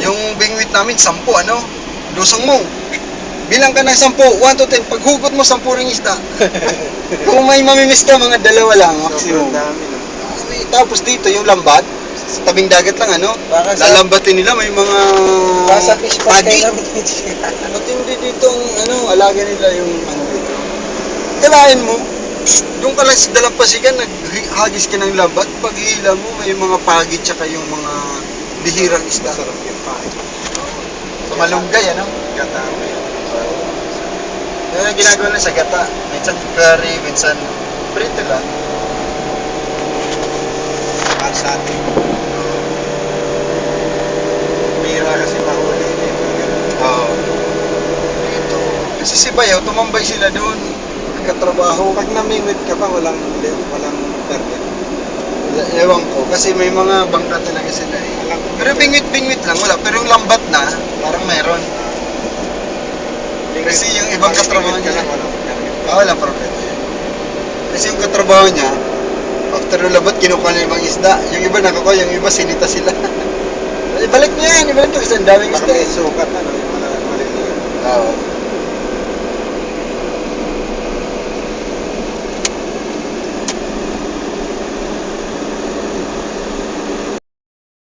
Yung bingwit namin, 10, ano? Lusong mo. Bilang ka ng 10, 1 to 10. Paghugot mo, 10 ring isda. Kung may mamimiss ka, mga 2 lang, maximum. Sobrang dami, no? Tapos dito, yung lambat, sa tabing dagat lang, ano? Baka sa- Lalambatin nila, may mga Sa fish pot pagi. kayo namin. Matindi dito ang, ano, alaga nila yung, ano, dito. Kalain mo, doon ka lang sa dalampasigan, naghagis ka ng lambat, paghihila mo, may mga pagi, tsaka yung mga bihirang isda. Sarap yung pahay. Sa malunggay, ano? Gata mo yan. Yung ginagawa na sa gata. Minsan curry, minsan prito lang. Kalsati. Bira kasi mahuli. Oo. Dito. Kasi si Bayaw, tumambay sila doon. Nagkatrabaho. Pag namingwit ka pa, walang permit. Ewan ko. Kasi may mga bangka talaga sila eh. Walang Pero bingwit-bingwit lang, wala. Pero yung lambat na, parang meron. Kasi yung ibang katrabaho niya, walang problema yun. Kasi yung katrabaho niya, after yung labat, kinukuha niya yung ibang isda. Yung iba nakukuha, yung iba sinita sila. Ibalik niya yan, ibalik niya kasi ang daming Baka isda may eh. sukat, ano, yung maliliit. Oo.